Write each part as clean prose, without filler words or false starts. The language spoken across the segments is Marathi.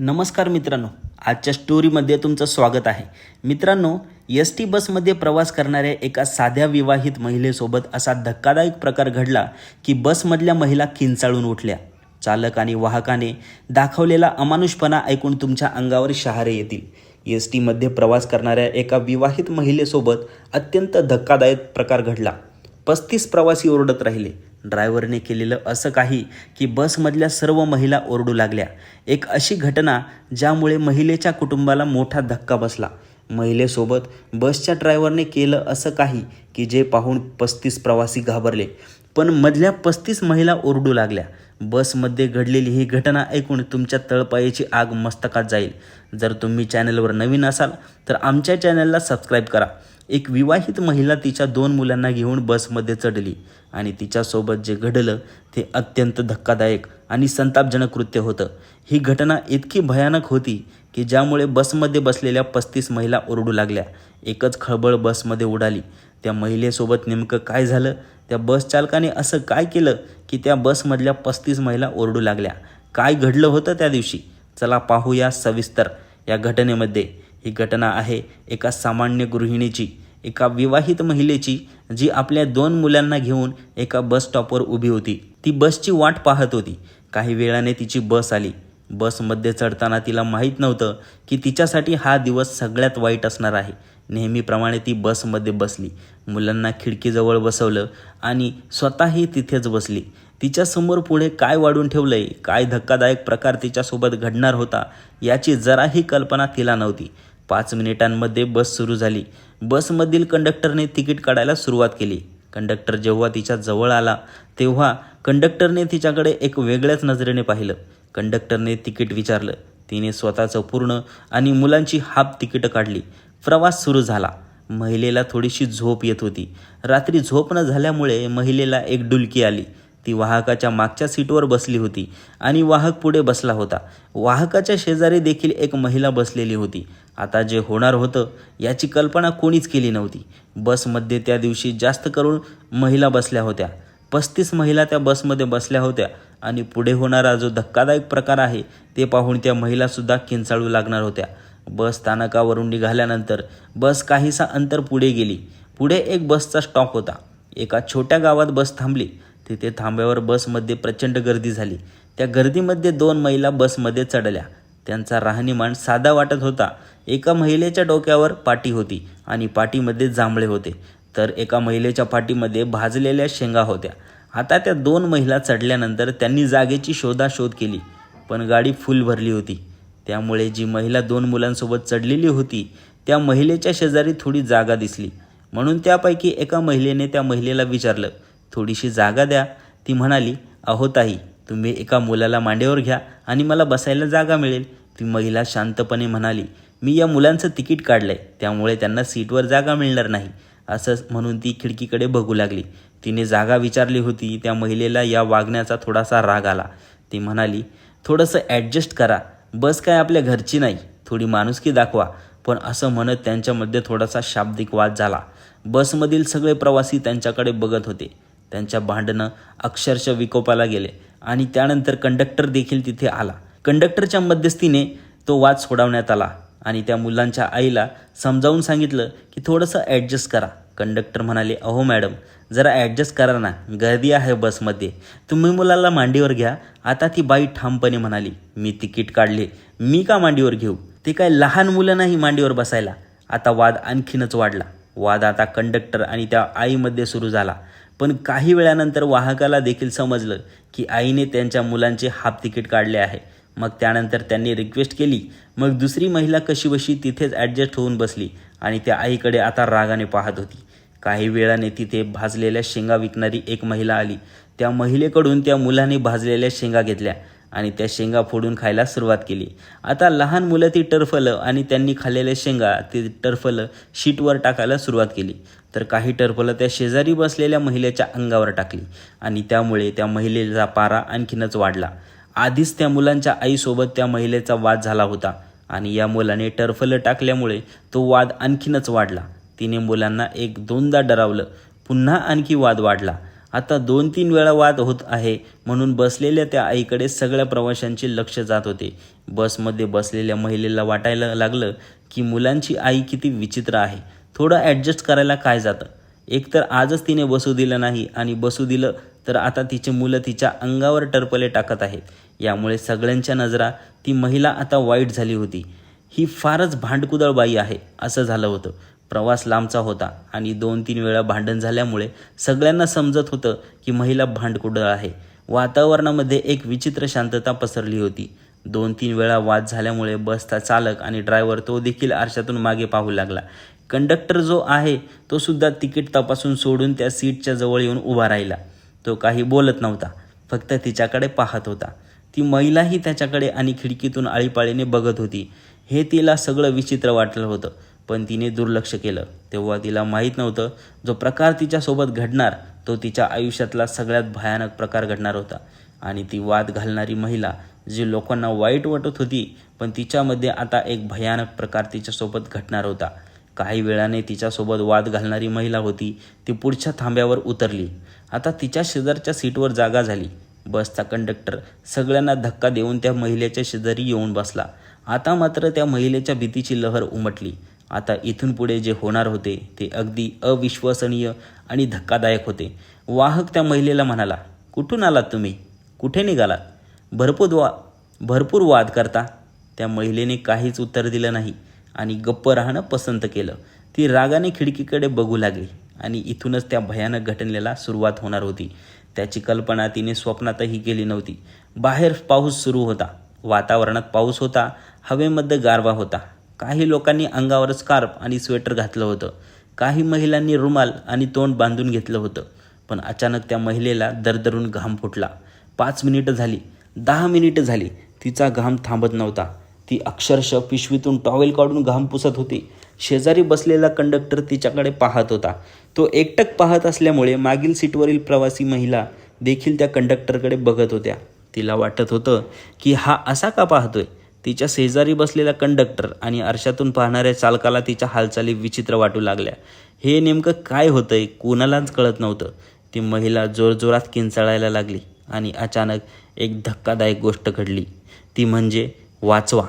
नमस्कार मित्रांनो, आजच्या स्टोरीमध्ये तुमचं स्वागत आहे. मित्रांनो, एस टी बसमध्ये प्रवास करणाऱ्या एका साध्या विवाहित महिलेसोबत असा धक्कादायक प्रकार घडला की बसमधल्या महिला किंचाळून उठल्या. चालक आणि वाहकाने दाखवलेला अमानुषपणा ऐकून तुमच्या अंगावर शहारे येतील. एस टीमध्ये प्रवास करणाऱ्या एका विवाहित महिलेसोबत अत्यंत धक्कादायक प्रकार घडला. 35 प्रवासी ओरडत राहिले. ड्रायव्हरने केलेलं असं काही की बसमधल्या सर्व महिला ओरडू लागल्या. एक अशी घटना ज्यामुळे महिलेच्या कुटुंबाला मोठा धक्का बसला. महिलेसोबत बसच्या ड्रायव्हरने केलं असं काही की जे पाहून 35 प्रवासी घाबरले, पण मधल्या 35 महिला ओरडू लागल्या. बसमध्ये घडलेली ही घटना ऐकून तुमच्या तळपायाची आग मस्तकात जाईल. जर तुम्ही चॅनलवर नवीन असाल तर आमच्या चॅनलला सबस्क्राईब करा. एक विवाहित महिला तिच्या 2 मुलांना घेऊन बसमध्ये चढली आणि तिच्यासोबत जे घडलं ते अत्यंत धक्कादायक आणि संतापजनक कृत्य होतं. ही घटना इतकी भयानक होती की ज्यामुळे बसमध्ये बसलेल्या 35 महिला ओरडू लागल्या. एकच खळबळ बसमध्ये उडाली. त्या महिलेसोबत नेमकं काय झालं? त्या बस चालकाने असं काय केलं की त्या बसमधल्या 35 महिला ओरडू लागल्या? काय घडलं होतं त्या दिवशी? चला पाहूया सविस्तर या घटनेमध्ये. ही घटना आहे एका सामान्य गृहिणीची, एका विवाहित महिलेची, जी आपल्या 2 मुलांना घेऊन एका बस स्टॉपवर उभी होती. ती बसची वाट पाहत होती. काही वेळाने तिची बस आली. बसमध्ये चढताना तिला माहीत नव्हतं की तिच्यासाठी हा दिवस सगळ्यात वाईट असणार आहे. नेहमीप्रमाणे ती बसमध्ये बसली. मुलांना खिडकीजवळ बसवलं आणि स्वतःही तिथेच बसली. तिच्यासमोर पुढे काय वाढून ठेवलंय, काय धक्कादायक प्रकार तिच्यासोबत घडणार होता याची जराही कल्पना तिला नव्हती. 5 मिनिटांमध्ये बस सुरू झाली. बसमधील कंडक्टरने तिकीट काढायला सुरुवात केली. कंडक्टर जेव्हा तिच्या जवळ आला तेव्हा कंडक्टरने तिच्याकडे एक वेगळ्याच नजरेने पाहिलं. कंडक्टरने तिकीट विचारलं. तिने स्वतःचं पूर्ण आणि मुलांची हाफ तिकीटं काढली. प्रवास सुरू झाला. महिलेला थोडीशी झोप येत होती. रात्री झोप न झाल्यामुळे महिलेला एक डुलकी आली. ती वाहकाच्या मागच्या सीटवर बसली होती आणि वाहक पुढे बसला होता. वाहकाच्या शेजारी देखील एक महिला बसलेली होती. आता जे होणार होतं याची कल्पना कोणीच केली नव्हती. बसमध्ये त्या दिवशी जास्त करून महिला बसल्या होत्या. 35 महिला त्या बसमध्ये बसल्या होत्या आणि पुढे होणारा जो धक्कादायक प्रकार आहे ते पाहून त्या महिलासुद्धा किंचाळू लागणार होत्या. बस स्थानकावरून निघाल्यानंतर बस काहीसा अंतर पुढे गेली. पुढे एक बसचा स्टॉप होता. एका छोट्या गावात बस थांबली. तिथे थांब्यावर बसमध्ये प्रचंड गर्दी झाली. त्या गर्दीमध्ये 2 महिला बसमध्ये चढल्या. त्यांचा राहणीमान साधा वाटत होता. एका महिलेच्या डोक्यावर पाटी होती आणि पाटीमध्ये जांभळे होते, तर एका महिलेच्या पाटीमध्ये भाजलेल्या शेंगा होत्या. आता त्या 2 महिला चढल्यानंतर त्यांनी जागेची शोधाशोध केली, पण गाडी फुल भरली होती. त्यामुळे जी महिला 2 मुलांसोबत चढलेली होती त्या महिलेच्या शेजारी थोडी जागा दिसली. म्हणून त्यापैकी एका महिलेने त्या महिलेला विचारलं, थोडीशी जागा द्या. ती म्हणाली, अहो ताई, तुम्ही एका मुलाला मांडीवर घ्या आणि मला बसायला जागा मिळेल. ती महिला शांतपणे म्हणाली, मी या मुलांचं तिकीट काढलंय, त्यामुळे त्यांना सीटवर जागा मिळणार नाही. असं म्हणून ती खिडकीकडे बघू लागली. तिने जागा विचारली होती. त्या महिलेला या वागण्याचा थोडासा राग आला. ती म्हणाली, थोडंसं ॲडजस्ट करा, बस काय आपल्या घरची नाही, थोडी माणुसकी दाखवा. पण असं म्हणत त्यांच्यामध्ये थोडासा शाब्दिक वाद झाला. बसमधील सगळे प्रवासी त्यांच्याकडे बघत होते. त्यांच्या भांडणं अक्षरशः विकोपाला गेले आणि त्यानंतर कंडक्टर देखील तिथे आला. कंडक्टरच्या मध्यस्थीने तो वाद सोडवण्यात आला आणि त्या मुलांच्या आईला समजावून सांगितलं की थोडंसं ॲडजस्ट करा. कंडक्टर म्हणाले, अहो मॅडम, जरा ॲडजस्ट करा ना, गर्दी आहे बसमध्ये, तुम्ही मुलाला मांडीवर घ्या. आता ती बाई ठामपणे म्हणाली, मी तिकीट काढले, मी का मांडीवर घेऊ? ते काय लहान मुलं नाही मांडीवर बसायला. आता वाद आणखीनच वाढला. वाद आता कंडक्टर आणि त्या आईमध्ये सुरू झाला. पण काही वेळानंतर वाहकाला देखील समजलं की आईने त्यांच्या मुलांचे हाफ तिकीट काढले आहे. मग त्यानंतर त्यांनी रिक्वेस्ट केली. मग दुसरी महिला कशीबशी तिथेच ॲडजस्ट होऊन बसली आणि त्या आईकडे आता रागाने पाहत होती. काही वेळाने तिथे भाजलेल्या शेंगा विकणारी एक महिला आली. त्या महिलेकडून त्या मुलाने भाजलेल्या शेंगा घेतल्या आणि त्या शेंगा फोडून खायला सुरुवात केली. आता लहान मुलं ती टरफलं आणि त्यांनी खाल्लेल्या शेंगा ती टरफलं शीटवर टाकायला सुरुवात केली. तर काही टरफलं त्या शेजारी बसलेल्या महिलेच्या अंगावर टाकली आणि त्यामुळे त्या महिलेचा पारा आणखीनच वाढला. आधीच त्या मुलांच्या आईसोबत त्या महिलेचा वाद झाला होता आणि या मुलाने टरफलं टाकल्यामुळे तो वाद आणखीनच वाढला. तिने मुलांना 1-2दा डरावलं. पुन्हा आणखी वाद वाढला. आता 2-3 वेळा वाद होत आहे म्हणून बसलेल्या त्या आईकडे सगळ्या प्रवाशांचे लक्ष जात होते. बसमध्ये बसलेल्या महिलेला वाटायला लागलं की मुलांची आई किती विचित्र आहे. थोडं ॲडजस्ट करायला काय जातं. एकतर आजच तिने बसू दिलं नाही आणि बसू दिलं तर आता तिचे मुलं तिच्या अंगावर टरपले टाकत आहेत. यामुळे सगळ्यांच्या नजरा ती महिला आता वाईट झाली होती. ही फारच भांडकुदळ बाई आहे असं झालं होतं. प्रवास लांबचा होता आणि 2-3 वेळा भांडण झाल्यामुळे सगळ्यांना समजत होतं की महिला भांडकुदळ आहे. वातावरणामध्ये एक विचित्र शांतता पसरली होती. 2-3 वेळा वाद झाल्यामुळे बसचा चालक आणि ड्रायव्हर तो देखील आरशातून मागे पाहू लागला. कंडक्टर जो आहे तो सुद्धा तिकीट तपासून सोडून त्या सीटच्या जवळ येऊन उभा राहिला. तो काही बोलत नव्हता, फक्त तिच्याकडे पाहत होता. ती महिलाही त्याच्याकडे आणि खिडकीतून आळीपाळीने बघत होती. हे तिला सगळं विचित्र वाटलं होतं, पण तिने दुर्लक्ष केलं. तेव्हा तिला माहीत नव्हतं जो प्रकार तिच्यासोबत घडणार तो तिच्या आयुष्यातला सगळ्यात भयानक प्रकार घडणार होता. आणि ती वाद घालणारी महिला जी लोकांना वाईट वाटत होती, पण तिच्यामध्ये आता एक भयानक प्रकार तिच्यासोबत घडणार होता. काही वेळाने तिच्यासोबत वाद घालणारी महिला होती ती पुढच्या थांब्यावर उतरली. आता तिच्या शेजारच्या सीटवर जागा झाली. बसचा कंडक्टर सगळ्यांना धक्का देऊन त्या महिलेच्या शेजारी येऊन बसला. आता मात्र त्या महिलेच्या भीतीची लहर उमटली. आता इथून पुढे जे होणार होते ते अगदी अविश्वसनीय आणि धक्कादायक होते. वाहक त्या महिलेला म्हणाला, कुठून आलात तुम्ही? कुठे निघालात? भरपूर वाद करता. त्या महिलेने काहीच उत्तर दिलं नाही आणि गप्प राहणं पसंत केलं. ती रागाने खिडकीकडे बघू लागली आणि इथूनच त्या भयानक घटनेला सुरुवात होणार होती. त्याची कल्पना तिने स्वप्नातही केली नव्हती. बाहेर पाऊस सुरू होता. वातावरणात पाऊस होता. हवेमध्ये गारवा होता. काही लोकांनी अंगावर स्कार्फ आणि स्वेटर घातलं होतं. काही महिलांनी रुमाल आणि तोंड बांधून घेतलं होतं. पण अचानक त्या महिलेला दरदरून घाम फुटला. 5 मिनिटं झाली, 10 मिनिटं झाली, तिचा घाम थांबत नव्हता. ती अक्षरशः पिशवीतून टॉवेल काढून घाम पुसत होती. शेजारी बसलेला कंडक्टर तिच्याकडे पाहत होता. तो एकटक पाहत असल्यामुळे मागील सीटवरील प्रवासी महिला देखील त्या कंडक्टरकडे बघत होत्या. तिला वाटत होतं की हा असा का पाहतोय. तिच्या शेजारी बसलेला कंडक्टर आणि आरशातून पाहणाऱ्या चालकाला तिच्या हालचाली विचित्र वाटू लागल्या. हे नेमकं काय होतंय कोणालाच कळत नव्हतं. ती महिला जोरजोरात किंचाळायला लागली आणि अचानक एक धक्कादायक गोष्ट घडली. ती म्हणजे वाचवा,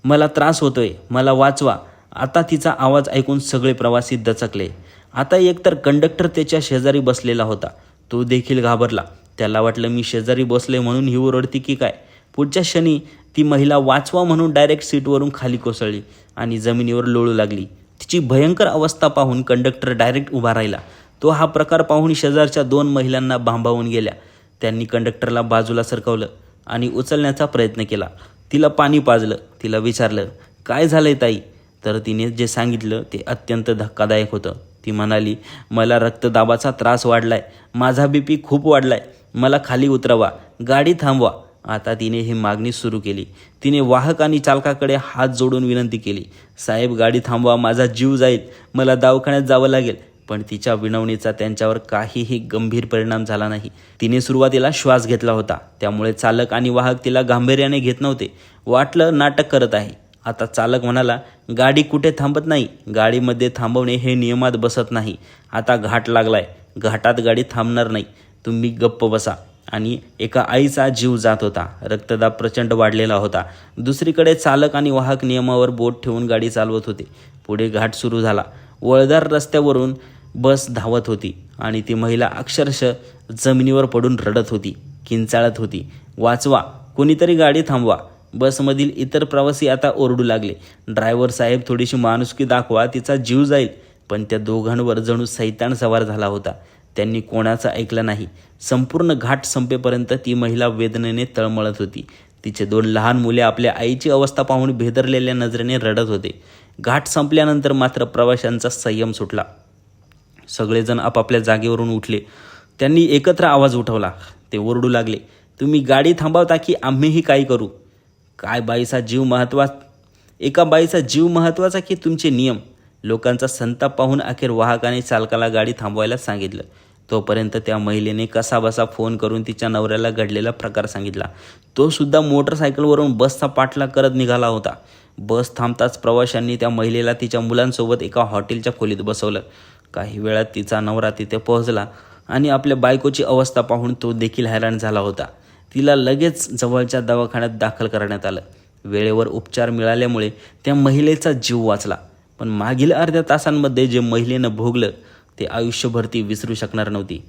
मला त्रास होतोय, मला वाचवा. आता तिचा आवाज ऐकून सगळे प्रवासी दचकले. आता एकतर कंडक्टर त्याच्या शेजारी बसलेला होता. तो देखील घाबरला. त्याला वाटलं मी शेजारी बसले म्हणून ही ओरडती की काय. पुढच्या क्षणी ती महिला वाचवा म्हणून डायरेक्ट सीटवरून खाली कोसळली आणि जमिनीवर लोळू लागली. तिची भयंकर अवस्था पाहून कंडक्टर डायरेक्ट उभा राहिला. तो हा प्रकार पाहून शेजारच्या 2 महिलांना भांबावून गेल्या. त्यांनी कंडक्टरला बाजूला सरकवलं आणि उचलण्याचा प्रयत्न केला. तिला पाणी पाजलं. तिला विचारलं, काय झालंय ताई? तर तिने जे सांगितलं ते अत्यंत धक्कादायक होतं. ती म्हणाली, मला रक्तदाबाचा त्रास वाढलाय, माझा BP खूप वाढलाय, मला खाली उतरवा, गाडी थांबवा. आता तिने ही मागणी सुरू केली. तिने वाहक आणि चालकाकडे हात जोडून विनंती केली, साहेब गाडी थांबवा, माझा जीव जाईल, मला दवाखान्यात जावं लागेल. पण तिच्या विनवणीचा त्यांच्यावर काहीही गंभीर परिणाम झाला नाही. तिने सुरुवातीला श्वास घेतला होता, त्यामुळे चालक आणि वाहक तिला गांभीर्याने घेत नव्हते. वाटलं नाटक करत आहे. आता चालक म्हणाला, गाडी कुठे थांबत नाही, गाडीमध्ये थांबवणे हे नियमात बसत नाही. आता घाट लागलाय, घाटात गाडी थांबणार नाही, तुम्ही गप्प बसा. आणि एका आईचा जीव जात होता. रक्तदाब प्रचंड वाढलेला होता. दुसरीकडे चालक आणि वाहक नियमावर बोट ठेवून गाडी चालवत होते. पुढे घाट सुरू झाला. वळदार रस्त्यावरून बस धावत होती आणि ती महिला अक्षरशः जमिनीवर पडून रडत होती, किंचाळत होती, वाचवा, कोणीतरी गाडी थांबवा. बसमधील इतर प्रवासी आता ओरडू लागले, ड्रायव्हर साहेब थोडीशी माणुसकी दाखवा, तिचा जीव जाईल. पण त्या दोघांवर जणू सैतान सवार झाला होता. त्यांनी कोणाचं ऐकलं नाही. संपूर्ण घाट संपेपर्यंत ती महिला वेदनेने तळमळत होती. तिचे 2 लहान मुले आपल्या आईची अवस्था पाहून भेदरलेल्या नजरेने रडत होते. घाट संपल्यानंतर मात्र प्रवाशांचा संयम सुटला. सगळेजण आपापल्या जागेवरून उठले. त्यांनी एकत्र आवाज उठवला. ते ओरडू लागले, तुम्ही गाडी थांबवता की आम्हीही काही करू? काय बाईचा जीव महत्त्वाचा? एका बाईचा जीव महत्त्वाचा की तुमचे नियम? लोकांचा संताप पाहून अखेर वाहकाने चालकाला गाडी थांबवायला सांगितलं. तोपर्यंत त्या महिलेने कसाबसा फोन करून तिच्या नवऱ्याला घडलेला प्रकार सांगितला. तो सुद्धा मोटरसायकलवरून बसचा पाठलाग करत निघाला होता. बस थांबताच प्रवाशांनी त्या महिलेला तिच्या मुलांसोबत एका हॉटेलच्या खोलीत बसवलं. काही वेळात तिचा नवरा तिथे पोहोचला. आणि आपल्या बायकोची अवस्था पाहून तो देखील हैराण झाला होता. तिला लगेच जवळच्या दवाखान्यात दाखल करण्यात आलं. वेळेवर उपचार मिळाल्यामुळे त्या महिलेचा जीव वाचला. पण मागील अर्ध्या तासांमध्ये जे महिलेनं भोगलं ते आयुष्यभर ती विसरू शकणार नव्हती.